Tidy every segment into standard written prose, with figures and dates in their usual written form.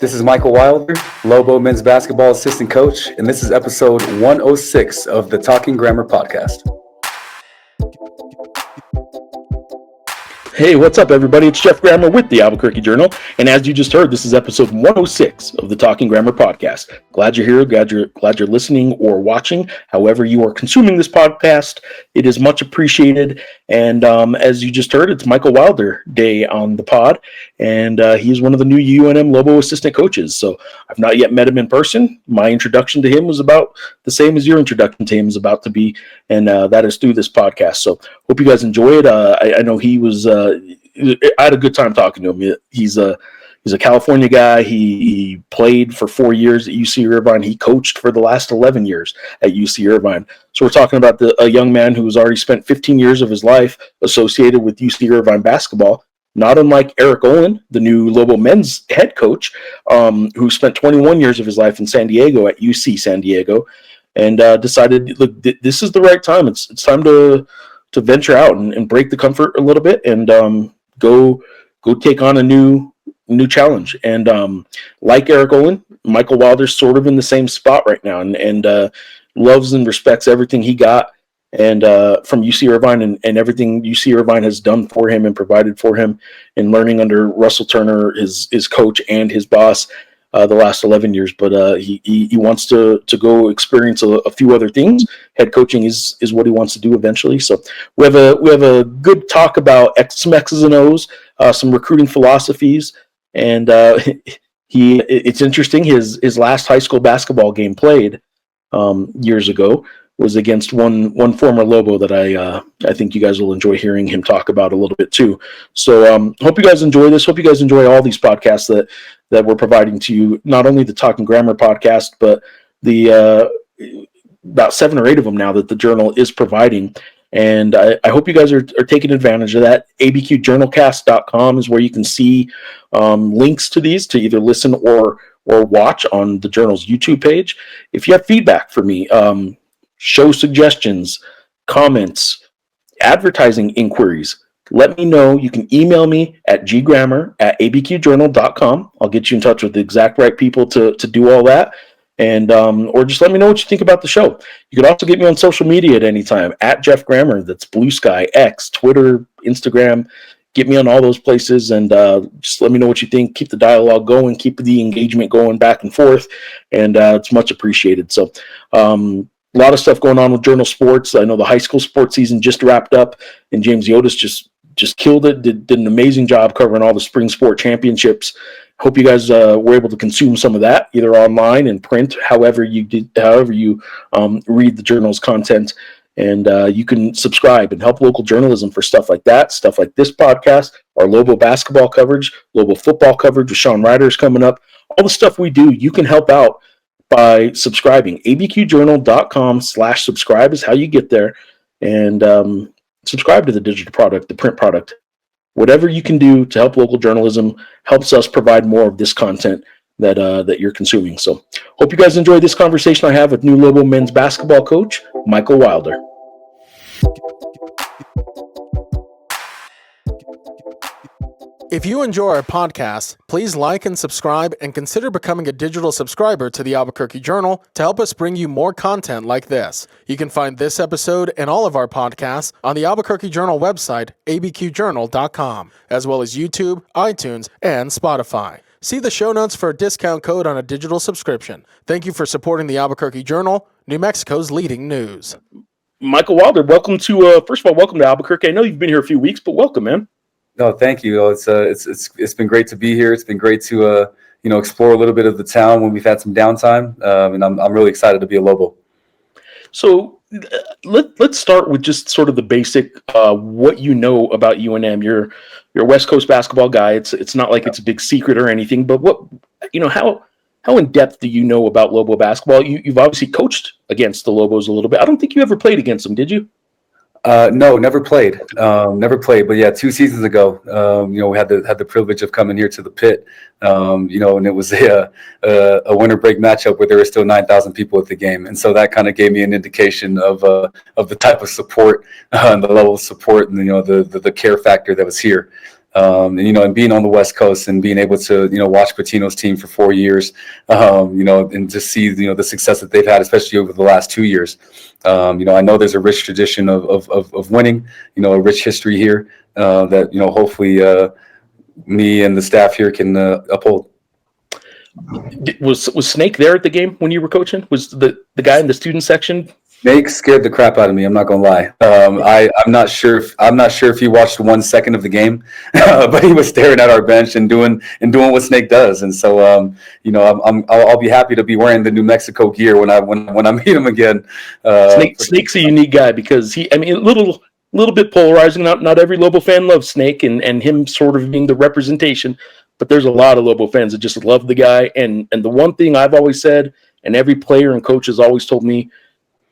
This is Michael Wilder, Lobo men's basketball assistant coach, and this is episode 106 of the Talking Grammar podcast. Hey, what's up, everybody? It's Jeff Grammer with the Albuquerque Journal, and as you just heard, this is episode 106 of the Talking Grammar podcast. Glad you're here. Glad you're listening or watching. However you are consuming this podcast, it is much appreciated. And as you just heard, it's Michael Wilder Day on the pod, and he's one of the new UNM Lobo assistant coaches. So I've not yet met him in person. My introduction to him was about the same as your introduction to him is about to be, and that is through this podcast. So hope you guys enjoy it. I know he was. I had a good time talking to him. He's a California guy. He played for 4 years at UC Irvine. He coached for the last 11 years at UC Irvine. So we're talking about a young man who has already spent 15 years of his life associated with UC Irvine basketball, not unlike Eric Olen, the new Lobo men's head coach, who spent 21 years of his life in San Diego at UC San Diego, and decided, look, this is the right time. It's time to venture out and break the comfort a little bit and go take on a new challenge. And like Eric Olen, Michael Wilder's sort of in the same spot right now, and loves and respects everything he got and from UC Irvine and everything UC Irvine has done for him and provided for him in learning under Russell Turner, his coach and his boss, the last 11 years. But he wants to go experience a few other things. Head coaching is what he wants to do eventually. So we have a good talk about some X's and O's, some recruiting philosophies, and it's interesting. His last high school basketball game played years ago was against one former Lobo that I think you guys will enjoy hearing him talk about a little bit too. So hope you guys enjoy this. Hope you guys enjoy all these podcasts that we're providing to you, not only the Talking Grammar podcast, but the about 7 or 8 of them now that the Journal is providing. And I hope you guys are taking advantage of that. abqjournalcast.com is where you can see links to these to either listen or watch on the Journal's YouTube page. If you have feedback for me, show suggestions, comments, advertising inquiries, let me know. You can email me at ggrammar@abqjournal.com. I'll get you in touch with the exact right people to do all that. And or just let me know what you think about the show. You can also get me on social media at any time, at Jeff Grammer. That's Blue Sky, X, Twitter, Instagram. Get me on all those places, and just let me know what you think. Keep the dialogue going. Keep the engagement going back and forth, and it's much appreciated. So a lot of stuff going on with Journal Sports. I know the high school sports season just wrapped up, and James Yotis just killed it, did an amazing job covering all the spring sport championships. Hope you guys were able to consume some of that, either online and print, however you read the Journal's content. And you can subscribe and help local journalism for stuff like that, stuff like this podcast, our Lobo basketball coverage, Lobo football coverage with Sean Ryder's coming up. All the stuff we do, you can help out by subscribing. abqjournal.com/subscribe is how you get there. And subscribe to the digital product, the print product. Whatever you can do to help local journalism helps us provide more of this content that you're consuming. So hope you guys enjoy this conversation I have with new Lobo men's basketball coach, Michael Wilder. If you enjoy our podcast, please like and subscribe and consider becoming a digital subscriber to the Albuquerque Journal to help us bring you more content like this. You can find this episode and all of our podcasts on the Albuquerque Journal website, abqjournal.com, as well as YouTube, iTunes, and Spotify. See the show notes for a discount code on a digital subscription. Thank you for supporting the Albuquerque Journal, New Mexico's leading news. Michael Wilder, welcome to first of all, welcome to Albuquerque. I know you've been here a few weeks, but welcome, man. No, thank you. It's been great to be here. It's been great to explore a little bit of the town when we've had some downtime, and I'm really excited to be a Lobo. So let's start with just sort of the basic what you know about UNM. You're a West Coast basketball guy. It's not like it's a big secret or anything, but how in depth do you know about Lobo basketball? You've obviously coached against the Lobos a little bit. I don't think you ever played against them, did you? No, never played. Never played. But yeah, 2 seasons ago, we had the privilege of coming here to the pit, and it was a winter break matchup where there were still 9,000 people at the game, and so that kind of gave me an indication of the type of support and the level of support and the care factor that was here. And being on the West Coast and being able to watch Patino's team for 4 years, and just see the success that they've had, especially over the last 2 years. I know there's a rich tradition of winning, a rich history here that hopefully me and the staff here can uphold. Was Snake there at the game when you were coaching? Was the guy in the student section? Snake scared the crap out of me. I'm not gonna lie. I'm not sure if he watched 1 second of the game, but he was staring at our bench and doing what Snake does. And so, I'll be happy to be wearing the New Mexico gear when I meet him again. Snake's a unique guy because a little bit polarizing. Not every Lobo fan loves Snake and him sort of being the representation, but there's a lot of Lobo fans that just love the guy. And the one thing I've always said, and every player and coach has always told me,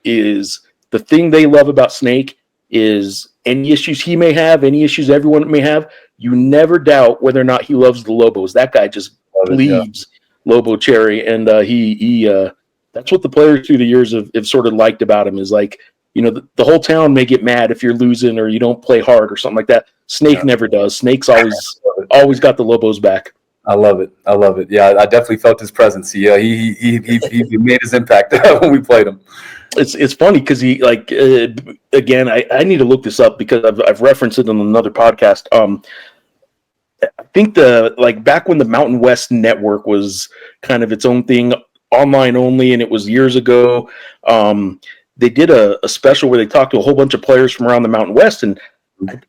is the thing they love about Snake is any issues he may have, any issues everyone may have, you never doubt whether or not he loves the Lobos. That guy just bleeds Lobo cherry, and he that's what the players through the years have sort of liked about him is like, the whole town may get mad if you're losing or you don't play hard or something like that. Snake never does. Snake's always got the Lobos back. I love it. Yeah, I definitely felt his presence. He made his impact when we played him. It's funny because he again, I need to look this up because I've referenced it on another podcast. I think back when the Mountain West Network was kind of its own thing, online only, and it was years ago. They did a special where they talked to a whole bunch of players from around the Mountain West, and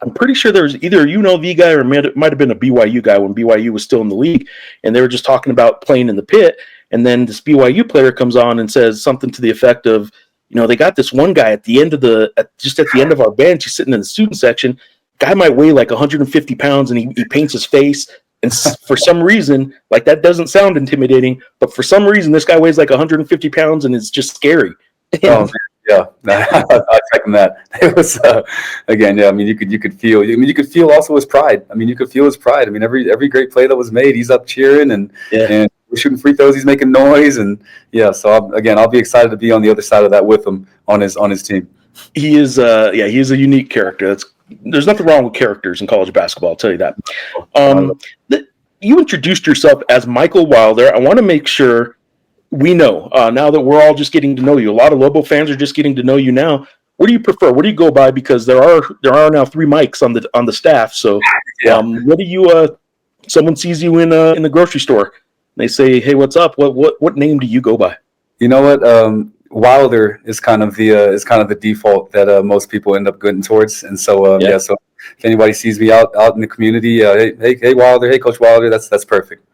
I'm pretty sure there was either a UNLV guy or it might have been a BYU guy when BYU was still in the league, and they were just talking about playing in the pit. And then this BYU player comes on and says something to the effect of, they got this one guy at the end of just at the end of our bench. He's sitting in the student section. Guy might weigh like 150 pounds, and he paints his face. And for some reason, like that doesn't sound intimidating, but for some reason, this guy weighs like 150 pounds, and it's just scary. Oh, yeah, I second that. It was again, yeah. I mean, you could feel. You could feel also his pride. You could feel his pride. Every great play that was made, he's up cheering and we're shooting free throws. He's making noise, and yeah. So I'll be excited to be on the other side of that with him on his team. He is, he is a unique character. There's nothing wrong with characters in college basketball. I'll tell you that. You introduced yourself as Michael Wilder. I want to make sure we know now that we're all just getting to know you. A lot of Lobo fans are just getting to know you now. What do you prefer? What do you go by? Because there are now 3 mics on the staff. So, what do you? Someone sees you in the grocery store. They say, "Hey, what's up? What name do you go by?" You know what? Wilder is kind of the default that most people end up going towards, and so So if anybody sees me out in the community, hey Wilder, hey Coach Wilder, that's perfect.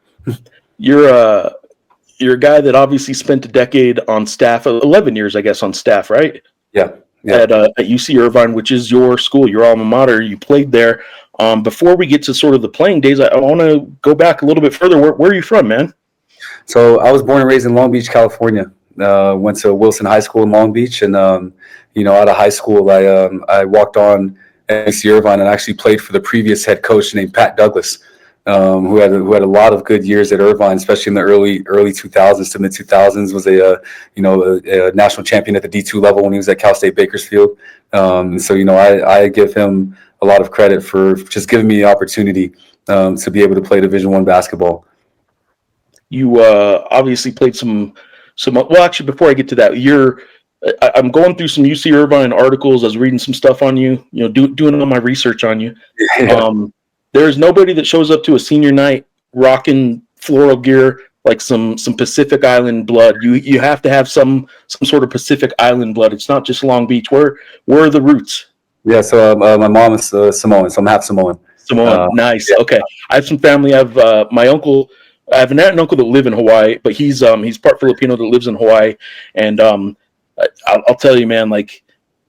You're a guy that obviously spent a decade on staff, 11 years, I guess, on staff, right? Yeah. At UC Irvine, which is your school, your alma mater. You played there. Before we get to sort of the playing days, I want to go back a little bit further. Where are you from, man? So I was born and raised in Long Beach, California. Went to Wilson High School in Long Beach, and out of high school, I walked on at UC Irvine and actually played for the previous head coach named Pat Douglas, who had a lot of good years at Irvine, especially in the early 2000s to mid 2000s. Was a national champion at the D2 level when he was at Cal State Bakersfield. And so I give him a lot of credit for just giving me the opportunity to be able to play Division I basketball. You obviously played some. Well, actually, before I get to that, I'm going through some UC Irvine articles. I was reading some stuff on you. Doing all my research on you. Yeah. There's nobody that shows up to a senior night rocking floral gear like some Pacific Island blood. You have to have some sort of Pacific Island blood. It's not just Long Beach. Where are the roots? Yeah, so my mom is Samoan, so I'm half Samoan. Samoan, nice. Yeah. Okay, I have some family. I have my uncle. I have an aunt and uncle that live in Hawaii, but he's part Filipino that lives in Hawaii, and I'll tell you, man, like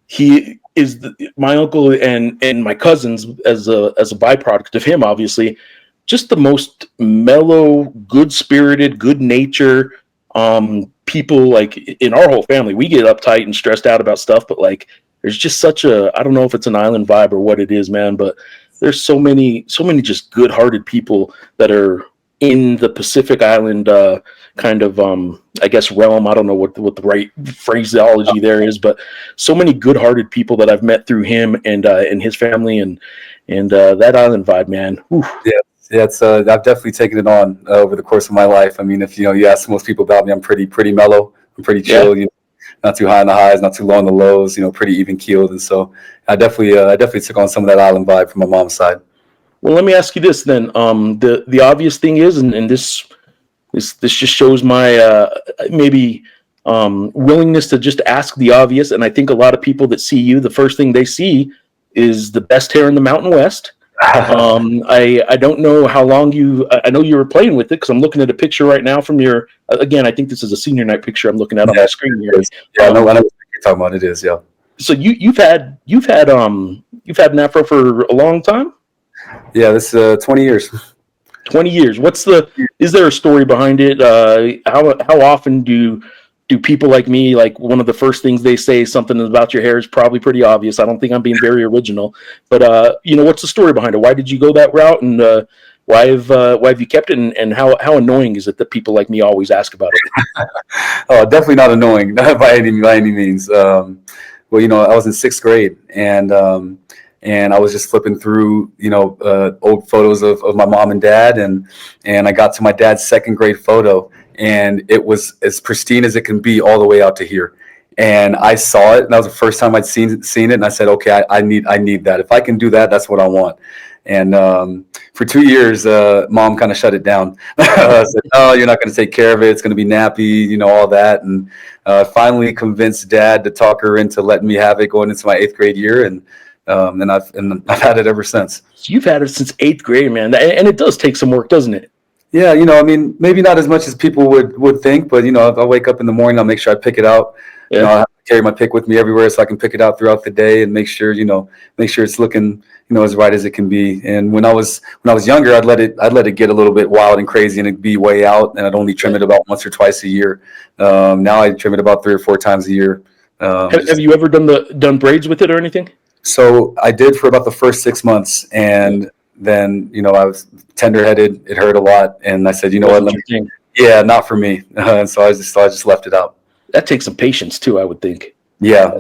he is my uncle and my cousins as a byproduct of him, obviously, just the most mellow, good-spirited, good-natured people. Like in our whole family, we get uptight and stressed out about stuff, but like there's just such a, I don't know if it's an island vibe or what it is, man, but there's so many just good-hearted people that are in the Pacific Island kind of, I guess, realm. I don't know what the right phraseology there is, but so many good-hearted people that I've met through him and his family and that island vibe, man. Whew. Yeah, it's I've definitely taken it on over the course of my life. I mean, if you ask most people about me, I'm pretty mellow. I'm pretty chill. Yeah. Not too high on the highs, not too low on the lows. Pretty even keeled. And so I definitely took on some of that island vibe from my mom's side. Well, let me ask you this then. The obvious thing is, and this just shows my maybe willingness to just ask the obvious. And I think a lot of people that see you, the first thing they see is the best hair in the Mountain West. I don't know how long I know you were playing with it because I'm looking at a picture right now from your, again, I think this is a senior night picture I'm looking at on my screen here. Yeah, I know what you're talking about. It is, yeah. So you've had an afro for a long time? Yeah, this 20 years. 20 years. Is there a story behind it? How often do people like me, like one of the first things they say something about your hair is probably pretty obvious. I don't think I'm being very original, but what's the story behind it? Why did you go that route, and why have you kept it? And how annoying is it that people like me always ask about it? Oh, definitely not annoying, not by any means. Well, I was in 6th grade, and I was just flipping through, old photos of my mom and dad, and I got to my dad's 2nd grade photo. And it was as pristine as it can be all the way out to here. And I saw it, and that was the first time I'd seen it. And I said, okay, I need that. If I can do that, that's what I want. And for 2 years, mom kind of shut it down. I said, no, you're not going to take care of it. It's going to be nappy, all that. And finally convinced dad to talk her into letting me have it going into my 8th grade year. And I've had it ever since. So you've had it since 8th grade, man. And it does take some work, doesn't it? Yeah, maybe not as much as people would think, but if I wake up in the morning, I'll make sure I pick it out. Yeah. I have to carry my pick with me everywhere so I can pick it out throughout the day and make sure it's looking, as right as it can be. And when I was younger, I'd let it get a little bit wild and crazy and it'd be way out, and I'd only trim it about once or twice a year. Now I trim it about 3 or 4 times a year. Have you ever done braids with it or anything? So I did for about the first 6 months, and then I was tender-headed. It hurt a lot, and I said, what? Yeah, not for me. And so I just left it out. That takes some patience too, I would think. Yeah,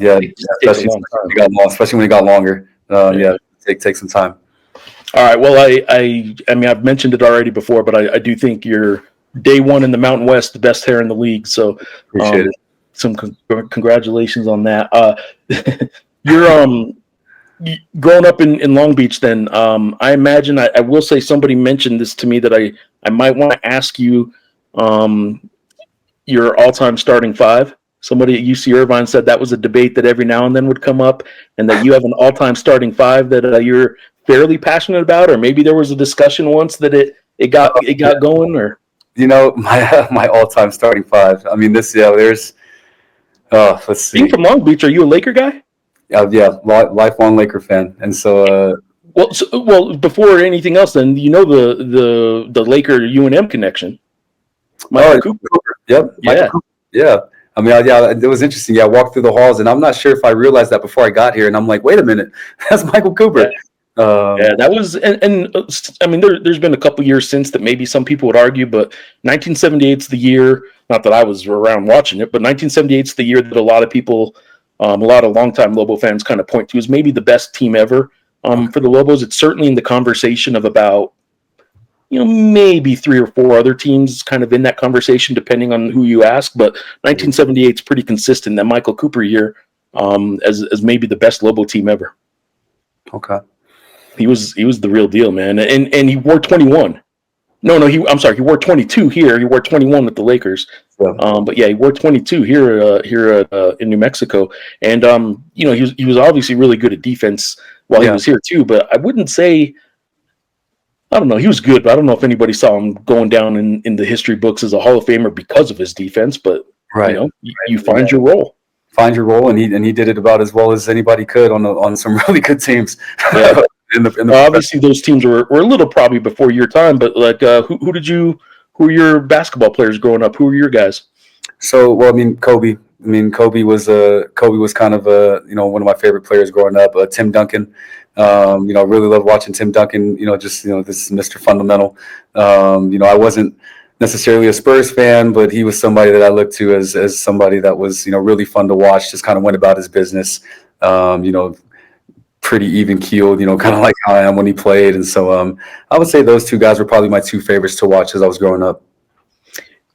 especially when it got longer. Take some time. All right. Well, I mean, I've mentioned it already before, but I do think you're day one in the Mountain West, the best hair in the league. So appreciate it. Some congratulations on that. You're growing up in Long Beach, then I imagine I will say somebody mentioned this to me that I might want to ask you your all-time starting 5. Somebody at UC Irvine said that was a debate that every now and then would come up, and that you have an all-time starting 5 that you're fairly passionate about, or maybe there was a discussion once that it got going, or my all-time starting 5. I mean, let's see. Being from Long Beach, are you a Laker guy? Yeah, lifelong Laker fan, and so. Well, before anything else, then the Laker UNM connection. Michael Cooper. Yep. Yeah. Yeah. I mean, it was interesting. Yeah, I walked through the halls, and I'm not sure if I realized that before I got here, and I'm like, wait a minute, that's Michael Cooper. Yeah, that was, and I mean, there's been a couple years since that maybe some people would argue, but 1978 is the year. Not that I was around watching it, but 1978 is the year that a lot of people. A lot of longtime Lobo fans kind of point to as maybe the best team ever for the Lobos. It's certainly in the conversation of about, maybe 3 or 4 other teams kind of in that conversation, depending on who you ask. But 1978 is pretty consistent. That Michael Cooper year as maybe the best Lobo team ever. Okay. He was the real deal, man. And he wore 21. No, I'm sorry. He wore 22 here. He wore 21 with the Lakers. Yeah. But yeah, he wore 22 here in New Mexico. And he was obviously really good at defense while he was here too. But I wouldn't say, I don't know, he was good, but I don't know if anybody saw him going down in the history books as a Hall of Famer because of his defense. But you find your role. Find your role, and he did it about as well as anybody could on some really good teams. Yeah. Obviously, those teams were a little probably before your time, but like, who were your basketball players growing up? Who were your guys? So, well, I mean, Kobe I mean, Kobe was kind of one of my favorite players growing up. Tim Duncan, really loved watching Tim Duncan. This is Mr. Fundamental. I wasn't necessarily a Spurs fan, but he was somebody that I looked to as somebody that was really fun to watch. Just kind of went about his business. Pretty even keeled. Kind of like how I am when he played. And so I would say those two guys were probably my two favorites to watch as I was growing up.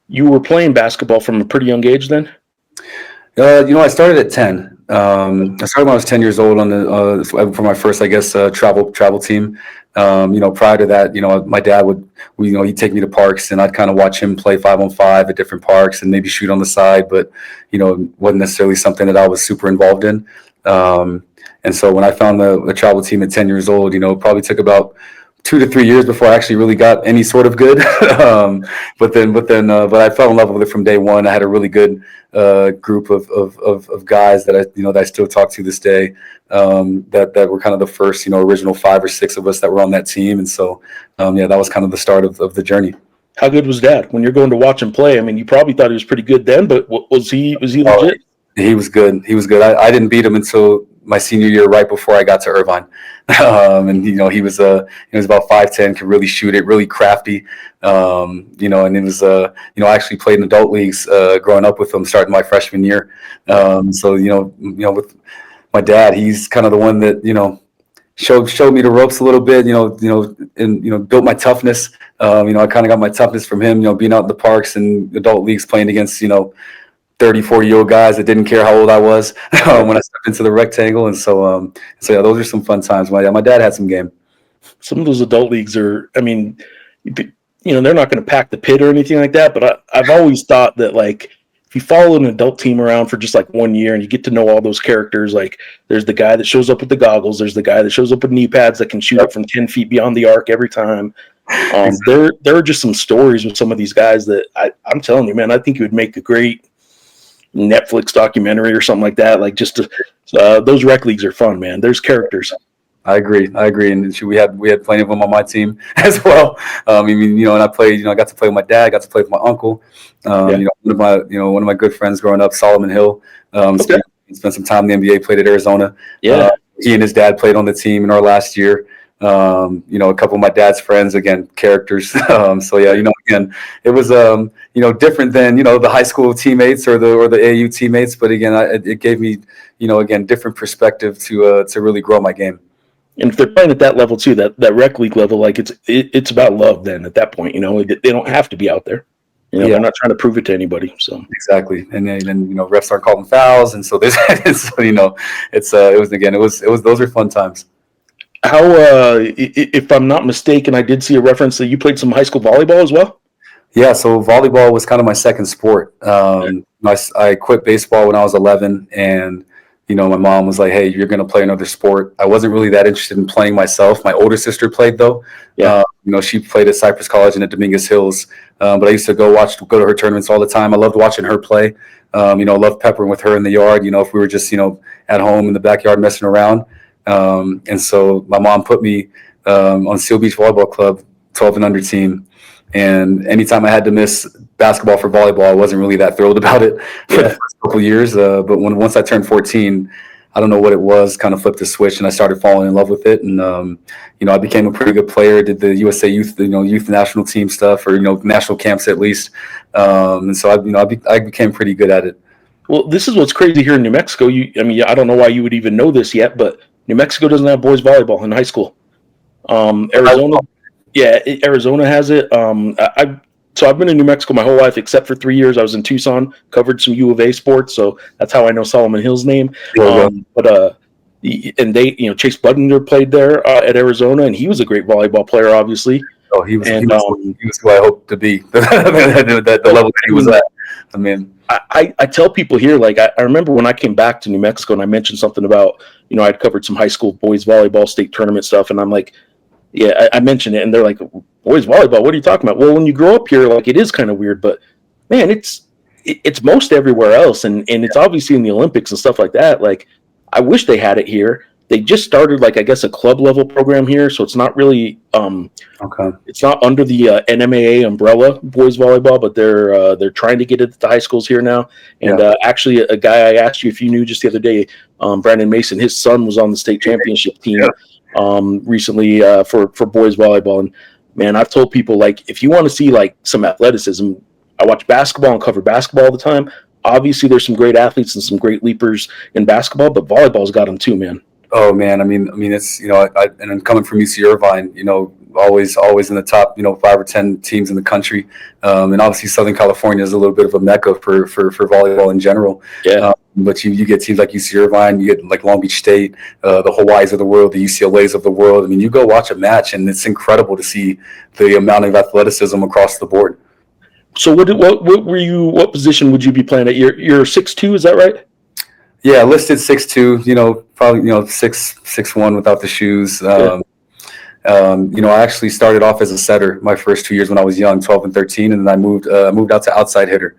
You were playing basketball from a pretty young age then? I started at 10. I started when I was 10 years old on the for my first, I guess, travel team. Prior to that, my dad he'd take me to parks and I'd kind of watch him play 5-on-5 at different parks and maybe shoot on the side, but wasn't necessarily something that I was super involved in. And so when I found the travel team at 10 years old, it probably took about 2 to 3 years before I actually really got any sort of good. But I fell in love with it from day one. I had a really good group of guys that I still talk to this day. That were kind of the first original 5 or 6 of us that were on that team. And so that was kind of the start of the journey. How good was Dad when you're going to watch him play? I mean, you probably thought he was pretty good then, but was he legit? He was good. I didn't beat him until my senior year, right before I got to Irvine. And he was about 5'10", could really shoot it, really crafty. And it was I actually played in adult leagues growing up with him, starting my freshman year. So with my dad, he's kind of the one that showed me the ropes a little bit. And built my toughness. I kind of got my toughness from him. Being out in the parks and adult leagues, playing against 30, 40-year-old guys that didn't care how old I was when I stepped into the rectangle. And so those are some fun times. My dad had some game. Some of those adult leagues are, I mean, they're not going to pack the pit or anything like that. But I've always thought that, like, if you follow an adult team around for just like 1 year and you get to know all those characters, like there's the guy that shows up with the goggles, there's the guy that shows up with knee pads that can shoot it from 10 feet beyond the arc every time. There are just some stories with some of these guys that I'm telling you, man, I think it would make a great Netflix documentary or something like that. Like those rec leagues are fun, man. There's characters. I agree. And we had plenty of them on my team as well. And I played, I got to play with my dad, got to play with my uncle. One of my good friends growing up, Solomon Hill, spent some time in the NBA, played at Arizona. Yeah. He and his dad played on the team in our last year. A couple of my dad's friends, again, characters. Again, it was, different than, the high school teammates or the AAU teammates. But again, it gave me, different perspective to really grow my game. And if they're playing at that level too, that rec league level, like it's about love then at that point, they don't have to be out there. They're not trying to prove it to anybody. So exactly. And then, refs aren't calling fouls. And so there's, those are fun times. How, if I'm not mistaken, I did see a reference that you played some high school volleyball as well. Yeah. So volleyball was kind of my second sport. I quit baseball when I was 11 and, my mom was like, "Hey, you're going to play another sport." I wasn't really that interested in playing myself. My older sister played though. Yeah. She played at Cypress College and at Dominguez Hills. But I used to go to her tournaments all the time. I loved watching her play. Loved peppering with her in the yard. If we were just, at home in the backyard messing around. And so my mom put me on Seal Beach Volleyball Club, 12 and under team. And anytime I had to miss basketball for volleyball, I wasn't really that thrilled about it for the first couple of years. But once I turned 14, I don't know what it was, kind of flipped the switch and I started falling in love with it. And, I became a pretty good player, did the USA youth, youth national team stuff or, national camps at least. And so I became pretty good at it. Well, this is what's crazy here in New Mexico. I don't know why you would even know this yet, but New Mexico doesn't have boys volleyball in high school. Arizona has it. I've been in New Mexico my whole life except for 3 years. I was in Tucson, covered some U of A sports, so that's how I know Solomon Hill's name. Chase Budinger played there at Arizona, and he was a great volleyball player, obviously. Oh, he was who I hoped to be. the level that he was at. I mean, I tell people here, like I remember when I came back to New Mexico and I mentioned something about, I'd covered some high school boys volleyball state tournament stuff, and I'm like, yeah, I mentioned it, and they're like, boys volleyball, what are you talking about? Well, when you grow up here, like it is kind of weird, but man, it's most everywhere else, and it's obviously in the Olympics and stuff like that. Like, I wish they had it here. They just started, like, I guess, a club level program here, so it's not really Okay. it's not under the NMAA umbrella, boys volleyball, but they're trying to get it to the high schools here now. And actually, a guy I asked you if you knew just the other day, Brandon Mason, his son was on the state championship team recently for boys volleyball. And man, I've told people, like, if you want to see like some athleticism, I watch basketball and cover basketball all the time. Obviously, there's some great athletes and some great leapers in basketball, but volleyball's got them too, man. Oh man, I mean, it's and I'm coming from UC Irvine, always in the top, 5 or 10 teams in the country, and obviously Southern California is a little bit of a mecca for volleyball in general. Yeah. But you get teams like UC Irvine, you get like Long Beach State, the Hawaiis of the world, the UCLAs of the world. I mean, you go watch a match, and it's incredible to see the amount of athleticism across the board. So what position would you be playing at? You're 6'2", is that right? Yeah, listed 6'2", probably 6'1" without the shoes. I actually started off as a setter my first 2 years when I was young, 12 and 13, and then I moved out to outside hitter.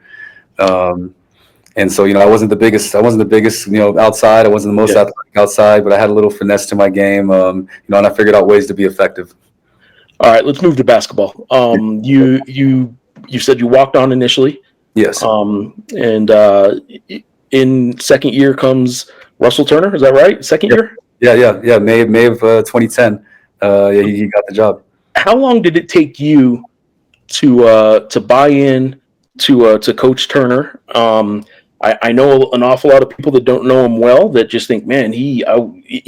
And so I wasn't the biggest outside. I wasn't the most athletic outside, but I had a little finesse to my game. And I figured out ways to be effective. All right, let's move to basketball. You said you walked on initially. Yes. And in second year comes Russell Turner. Is that right? Second year? Yeah. May of 2010. He got the job. How long did it take you to buy in to Coach Turner? I know an awful lot of people that don't know him well that just think, man, he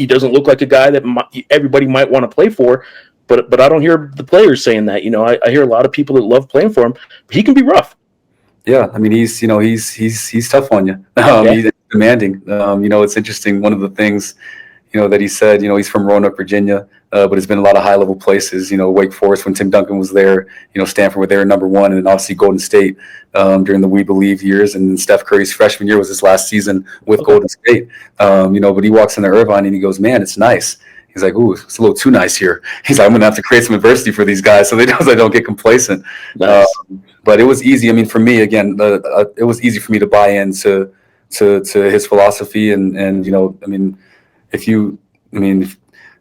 doesn't look like a guy that everybody might want to play for. But I don't hear the players saying that. I hear a lot of people that love playing for him. But he can be rough. Yeah, I mean he's tough on you. He's demanding. It's interesting. One of the things that he said, he's from Roanoke, Virginia, but it's been a lot of high level places. Wake Forest when Tim Duncan was there. Stanford were there number one, and then obviously Golden State during the We Believe years, and then Steph Curry's freshman year was his last season with Golden State. But he walks into Irvine and he goes, man, it's nice. He's like, ooh, it's a little too nice here. He's like, I'm going to have to create some adversity for these guys so they don't get complacent. Nice. But it was easy. I mean, for me, again, it was easy for me to buy into his philosophy. And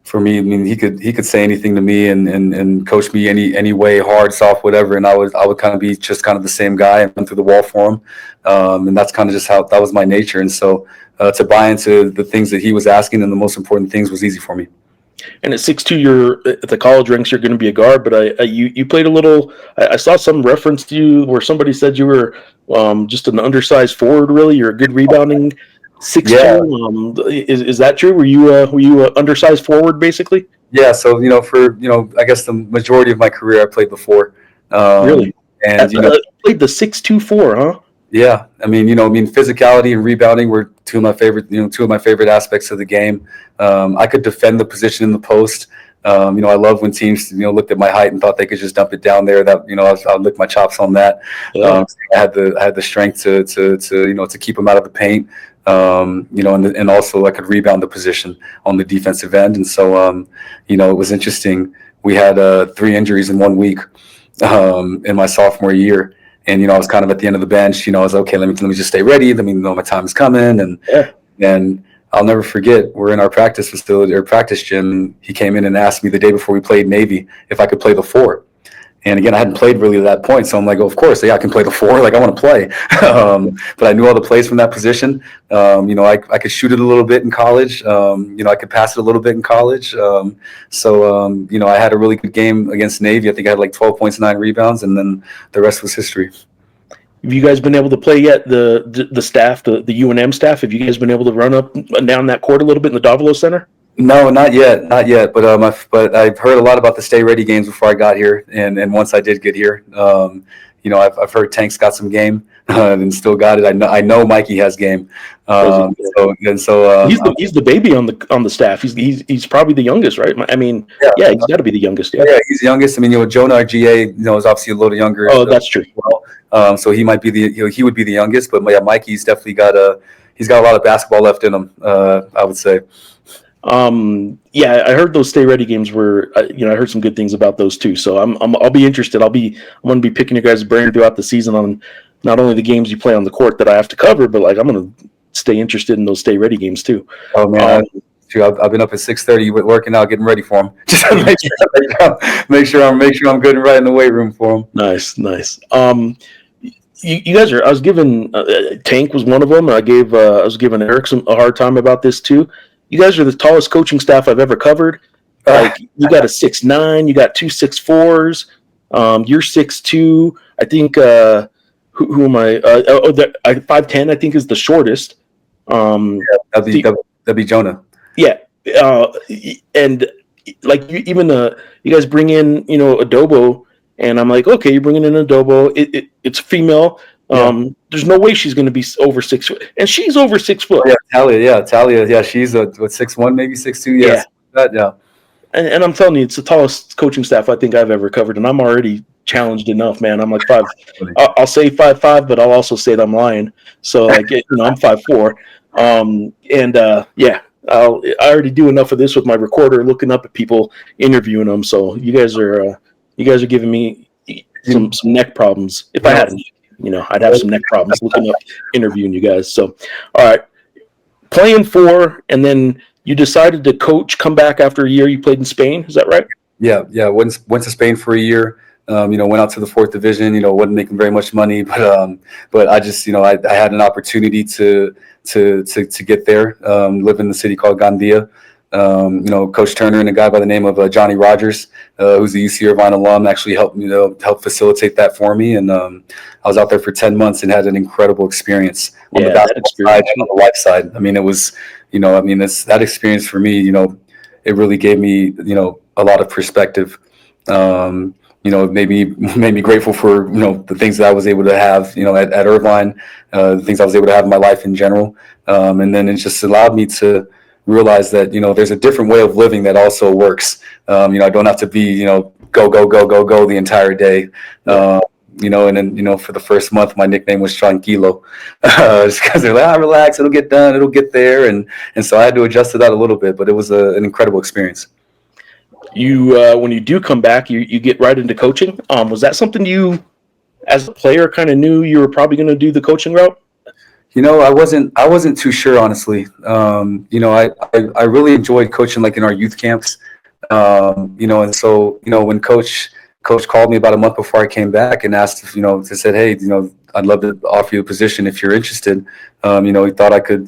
for me, he could say anything to me and coach me any way, hard, soft, whatever. And I would kind of be just kind of the same guy and run through the wall for him. And that's kind of just how that was my nature. And so to buy into the things that he was asking and the most important things was easy for me. And at 6'2", you're at the college ranks. You're going to be a guard, but you played a little. I saw some reference to you where somebody said you were just an undersized forward. Really, you're a good rebounding 6'2". Yeah. Is that true? Were you a undersized forward basically? Yeah. So I guess the majority of my career I played the 4. Really? And played the 6'2" 4, huh? Yeah, I mean, physicality and rebounding were two of my favorite aspects of the game. I could defend the position in the post. I love when teams, looked at my height and thought they could just dump it down there. That, I'll lick my chops on that. Yeah. I had the strength to keep them out of the paint. And also I could rebound the position on the defensive end. And so, it was interesting. We had 3 injuries in 1 week in my sophomore year. And, I was kind of at the end of the bench, I was okay, let me just stay ready. Let me know my time is coming. And I'll never forget, we're in our practice facility or practice gym. And he came in and asked me the day before we played Navy if I could play the 4. And again, I hadn't played really at that point. So I'm like, oh, of course, yeah, I can play the 4. Like, I want to play. But I knew all the plays from that position. I could shoot it a little bit in college. I could pass it a little bit in college. I had a really good game against Navy. I think I had like 12 points, 9 rebounds, and then the rest was history. Have you guys been able to play yet? The staff, the UNM staff, have you guys been able to run up and down that court a little bit in the Davilo Center? No, not yet. But I've heard a lot about the Stay Ready games before I got here, and once I did get here, I've heard Tank's got some game and still got it. I know Mikey has game. He's the baby on the staff. He's probably the youngest, right? I mean, yeah he's got to be the youngest. Yeah, he's the youngest. I mean, Jonah, our GA, is obviously a little younger. Oh, that's true. Well, so he might be he would be the youngest, but yeah, Mikey's definitely got a lot of basketball left in him. I would say. I heard those Stay Ready games were, I heard some good things about those too. So I'll be interested. I'm going to be picking your guys' brain throughout the season on not only the games you play on the court that I have to cover, but like I'm going to stay interested in those Stay Ready games too. Oh man, I've been up at 6:30 working out, getting ready for them. Just to make sure I'm good and right in the weight room for them. Nice. You guys are. I was given Tank was one of them. I was giving Eric a hard time about this too. You guys are the tallest coaching staff I've ever covered. Like you got a 6'9", you got 2 6'4s. You're 6'2". I think. Who am I? 5'10". I think is the shortest. That'd be Jonah. Yeah, and like you guys bring in Adobo. And I'm like, okay, you're bringing in Adobo. It's female. There's no way she's going to be over 6 foot, and she's over 6 foot. Talia. Yeah, she's 6'1", maybe 6'2". Yeah. And I'm telling you, it's the tallest coaching staff I think I've ever covered, and I'm already challenged enough, man. I'm like 5. I'll say 5'5", but I'll also say that I'm lying. So like, I'm 5'4". I already do enough of this with my recorder, looking up at people, interviewing them. So you guys are giving me some neck problems. If I had, I'd have some neck problems looking up, interviewing you guys. So, all right, playing for, and then you decided to coach. Come back after a year. You played in Spain. Is that right? Yeah. Went to Spain for a year. Went out to the 4th division. Wasn't making very much money, but I just, I had an opportunity to get there. Live in the city called Gandia. Coach Turner and a guy by the name of Johnny Rogers, who's a UC Irvine alum, actually helped facilitate that for me. And I was out there for 10 months and had an incredible experience on the basketball side and on the life side. I mean, it was, that experience for me, it really gave me, a lot of perspective. It made me grateful for, the things that I was able to have, at Irvine, the things I was able to have in my life in general. And then it just allowed me to realize that, there's a different way of living that also works. I don't have to be, go the entire day. And then, for the first month, my nickname was Tranquilo, just because they're like, relax, it'll get done, it'll get there. And so I had to adjust to that a little bit, but it was an incredible experience. You, when you do come back, you get right into coaching. Was that something you, as a player, kind of knew you were probably going to do the coaching route? I wasn't too sure, honestly. I really enjoyed coaching, like in our youth camps. And so, when coach called me about a month before I came back and asked if, to said, hey, I'd love to offer you a position if you're interested. He thought I could,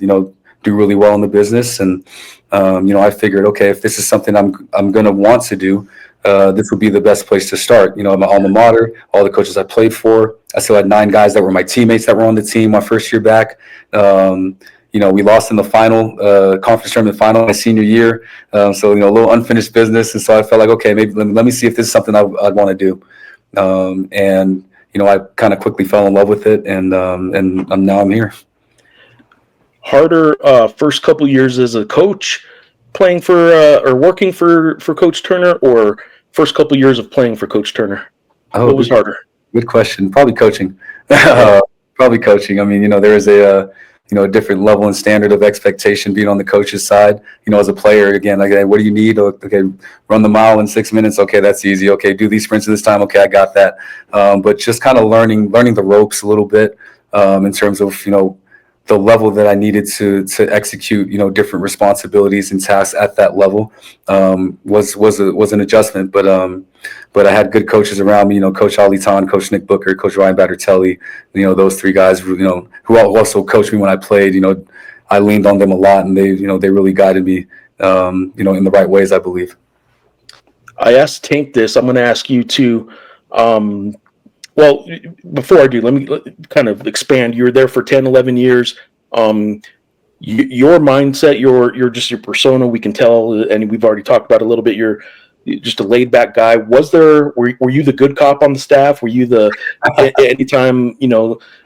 do really well in the business. And, I figured, okay, if this is something I'm going to want to do, this would be the best place to start. My alma mater, all the coaches I played for. I still had 9 guys that were my teammates that were on the team my first year back. We lost in the final, conference tournament final my senior year. So, a little unfinished business. And so I felt like, okay, maybe let me see if this is something I'd want to do. I kind of quickly fell in love with it. And now I'm here. Harder first couple years as a coach, playing for or working for Coach Turner, or first couple years of playing for Coach Turner? What was harder? Good question. Probably coaching. Probably coaching. I mean, there is a different level and standard of expectation being on the coach's side. As a player, again, like, hey, what do you need? Okay, run the mile in 6 minutes. Okay, that's easy. Okay, do these sprints this time. Okay, I got that. But just kind of learning the ropes a little bit in terms of the level that I needed to execute, different responsibilities and tasks at that level was an adjustment. But I had good coaches around me, Coach Alltime, Coach Nick Booker, Coach Ryan Battertelli, those 3 guys, who also coached me when I played. I leaned on them a lot, and they really guided me, in the right ways, I believe. I asked Tank this. I'm going to ask you to. Well, before I do, let me kind of expand. You were there for 10, 11 years. Your mindset, your just your persona, we can tell, and we've already talked about it a little bit. You're just a laid back guy. Were you the good cop on the staff? Were you anytime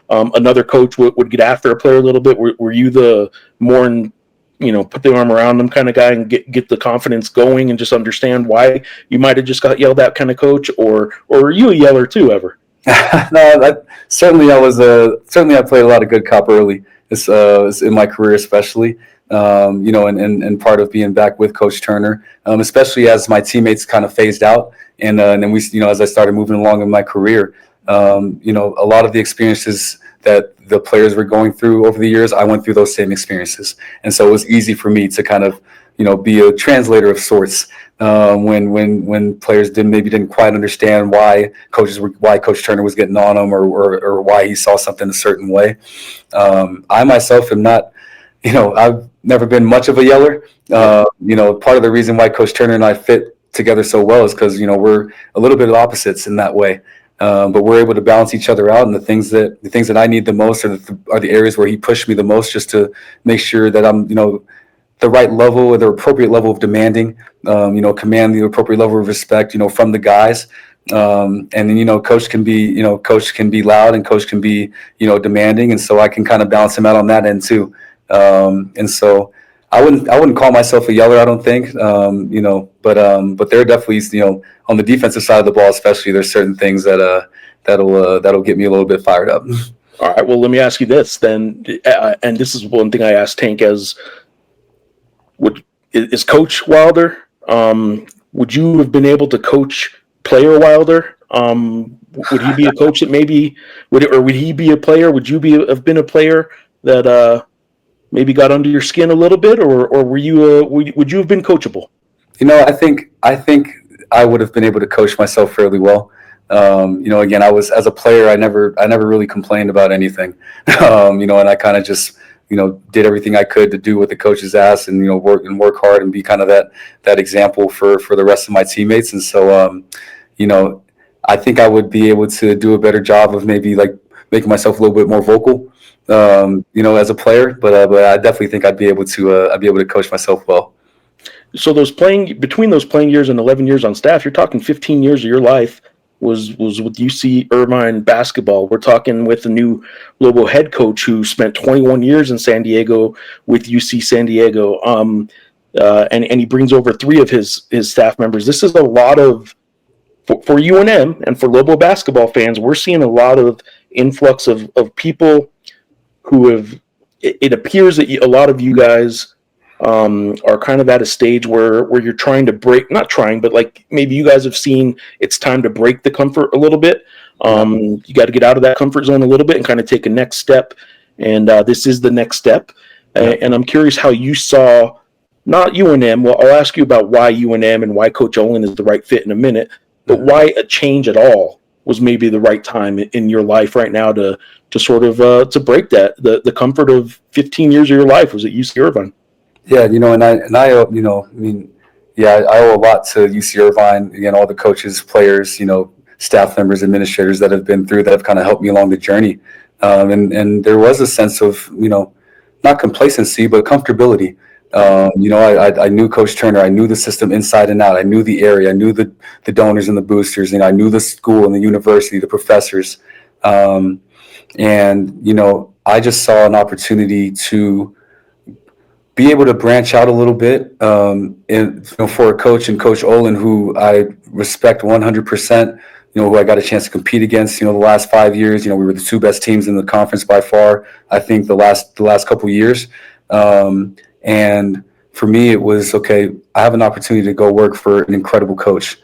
another coach would get after a player a little bit? Were you the more put the arm around them kind of guy and get the confidence going and just understand why you might have just got yelled at kind of coach, or were you a yeller too ever? No, certainly I played a lot of good cop early. It's in my career, especially, and part of being back with Coach Turner, especially as my teammates kind of phased out, and then we, as I started moving along in my career, a lot of the experiences that the players were going through over the years, I went through those same experiences, and so it was easy for me to kind of be a translator of sorts when players didn't quite understand why Coach Turner was getting on them or why he saw something a certain way. I myself am not, I've never been much of a yeller. Part of the reason why Coach Turner and I fit together so well is because we're a little bit of opposites in that way. But we're able to balance each other out, and the things that I need the most are the areas where he pushed me the most, just to make sure that I'm the right level or the appropriate level of demanding, command the appropriate level of respect, from the guys. And then, coach can be loud, and coach can be, demanding. And so I can kind of balance him out on that end too. And so I wouldn't call myself a yeller, I don't think, but there are definitely, on the defensive side of the ball, especially, there's certain things that'll get me a little bit fired up. All right. Well, let me ask you this then. And this is one thing I asked Tank is Coach Wilder, would you have been able to coach player Wilder? Would he be a coach that maybe would he be a player? Would you have been a player that maybe got under your skin a little bit, or were you would you have been coachable? I think I would have been able to coach myself fairly well. Again, I was, as a player, I never really complained about anything. And I kind of just did everything I could to do what the coaches asked, and work hard and be kind of that example for the rest of my teammates. And so I think I would be able to do a better job of maybe like making myself a little bit more vocal, as a player. But I definitely think I'd be able to coach myself well. So between those playing years and 11 years on staff, you're talking 15 years of your life was with UC Irvine basketball. We're talking with the new Lobo head coach who spent 21 years in San Diego with UC San Diego. And he brings over 3 of his staff members. This is a lot of, for UNM and for Lobo basketball fans, we're seeing a lot of influx of people who have, it appears that a lot of you guys are kind of at a stage where you're trying to not trying, but like maybe you guys have seen it's time to break the comfort a little bit. You got to get out of that comfort zone a little bit and kind of take a next step. And this is the next step. And I'm curious how you saw, not UNM, well, I'll ask you about why UNM and why Coach Olen is the right fit in a minute, but why a change at all was maybe the right time in your life right now to sort of to break the comfort of 15 years of your life was at UC Irvine. Yeah, I owe a lot to UC Irvine. Again, all the coaches, players, staff members, administrators that have been through, that have kind of helped me along the journey. And there was a sense of, not complacency, but comfortability. I knew Coach Turner. I knew the system inside and out. I knew the area. I knew the donors and the boosters. I knew the school and the university, the professors. I just saw an opportunity to be able to branch out a little bit, for a coach, and Coach Olen, who I respect 100%, who I got a chance to compete against, the last 5 years. We were the 2 best teams in the conference by far, I think, the last couple of years. And for me, it was, okay, I have an opportunity to go work for an incredible coach.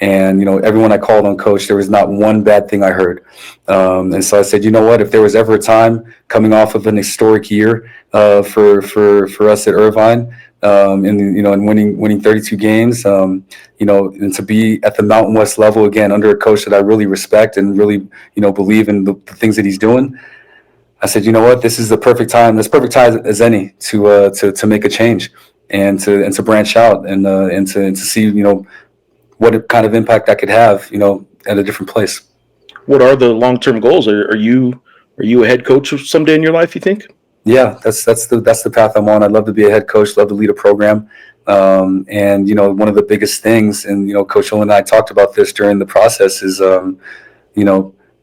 And, everyone I called on Coach, there was not one bad thing I heard. And so I said, you know what, if there was ever a time coming off of an historic year for us at Irvine, and winning 32 games, and to be at the Mountain West level again under a coach that I really respect and really, believe in the things that he's doing, I said, you know what, this is the perfect time. This perfect time as any to make a change and to branch out and to see, what kind of impact I could have, at a different place. What are the long-term goals? Are you a head coach someday in your life, you think? Yeah, that's the path I'm on. I'd love to be a head coach, love to lead a program. And, one of the biggest things, and, Coach Olen and I talked about this during the process, is,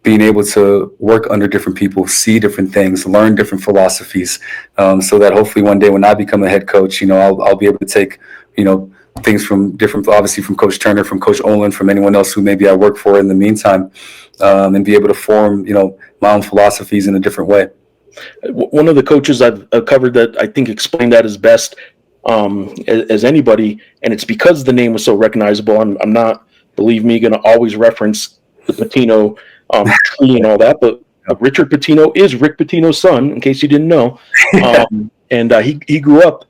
being able to work under different people, see different things, learn different philosophies, so that hopefully one day when I become a head coach, I'll be able to take, things from different, obviously from Coach Turner, from Coach Olen, from anyone else who maybe I work for in the meantime, and be able to form, my own philosophies in a different way. One of the coaches I've covered that I think explained that as best as anybody, and it's because the name was so recognizable. I'm not, believe me, going to always reference the Patino tree and all that, but Richard Patino is Rick Pitino's son, in case you didn't know. And he grew up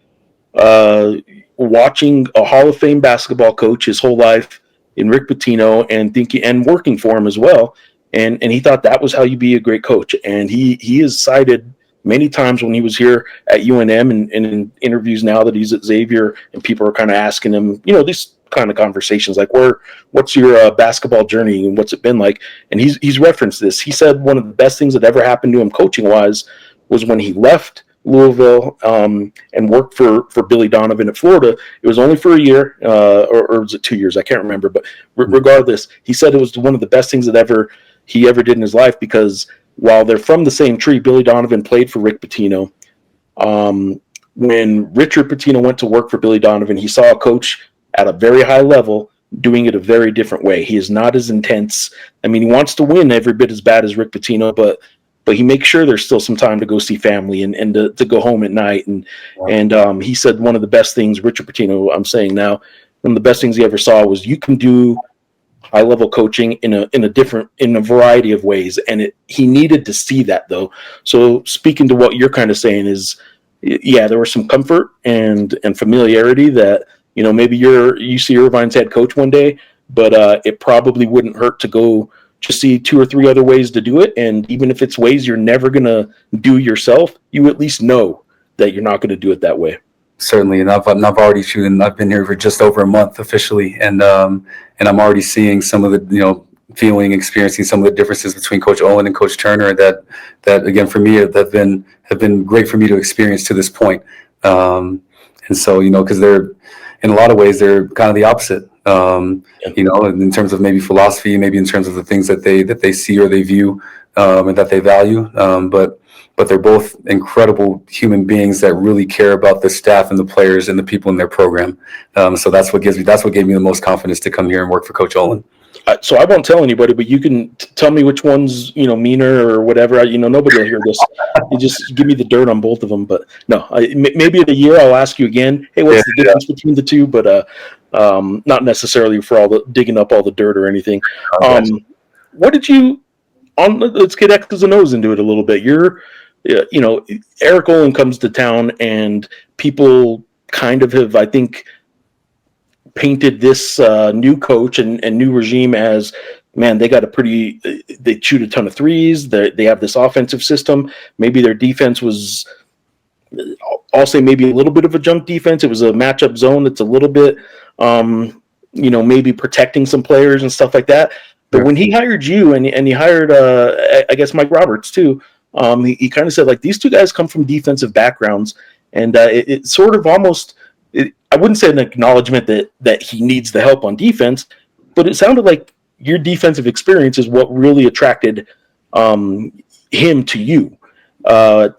watching a Hall of Fame basketball coach his whole life in Rick Patino and working for him as well. And he thought that was how you be a great coach. And he is cited many times when he was here at UNM and in interviews now that he's at Xavier, and people are kind of asking him, these kind of conversations like, what's your basketball journey and what's it been like? And he's referenced this. He said one of the best things that ever happened to him coaching wise was when he left Louisville and worked for Billy Donovan at Florida. It was only for a year, or was it 2 years? I can't remember. But regardless, he said it was one of the best things that he ever did in his life, because while they're from the same tree, Billy Donovan played for Rick Pitino. When Richard Patino went to work for Billy Donovan, he saw a coach at a very high level doing it a very different way. He is not as intense. I mean, he wants to win every bit as bad as Rick Pitino, but he makes sure there's still some time to go see family and to go home at night. And he said one of the best things, Richard Patino, I'm saying now, one of the best things he ever saw was you can do high level coaching in a variety of ways. And he needed to see that though. So speaking to what you're kind of saying is, yeah, there was some comfort and familiarity that, maybe you're UC Irvine's head coach one day, but it probably wouldn't hurt to go just see 2 or 3 other ways to do it. And even if it's ways you're never going to do yourself, you at least know that you're not going to do it that way. Certainly, and I've already shooting. I've been here for just over a month officially, and I'm already seeing some of the experiencing some of the differences between Coach Olen and Coach Turner that again for me have been great for me to experience to this point. And so because they're in a lot of ways they're kind of the opposite. In terms of maybe philosophy, maybe in terms of the things that they see or they view and that they value. But they're both incredible human beings that really care about the staff and the players and the people in their program. So that's what gave me the most confidence to come here and work for Coach Olen. So I won't tell anybody, but you can tell me which one's meaner or whatever. Nobody will hear this. You just give me the dirt on both of them. But no, maybe in a year I'll ask you again. Hey, what's the difference between the two? But not necessarily for all the digging up all the dirt or anything. What did you? Let's get X's and O's into it a little bit. Eric Olen comes to town, and people kind of have, I think, painted this new coach and new regime as, man, they shoot a ton of threes. They have this offensive system. Maybe their defense was, I'll say maybe a little bit of a junk defense. It was a matchup zone that's a little bit, maybe protecting some players and stuff like that. But when he hired you and he hired, I guess, Mike Roberts too, he kind of said, like, these two guys come from defensive backgrounds, and it sort of almost, I wouldn't say an acknowledgement that he needs the help on defense, but it sounded like your defensive experience is what really attracted him to you.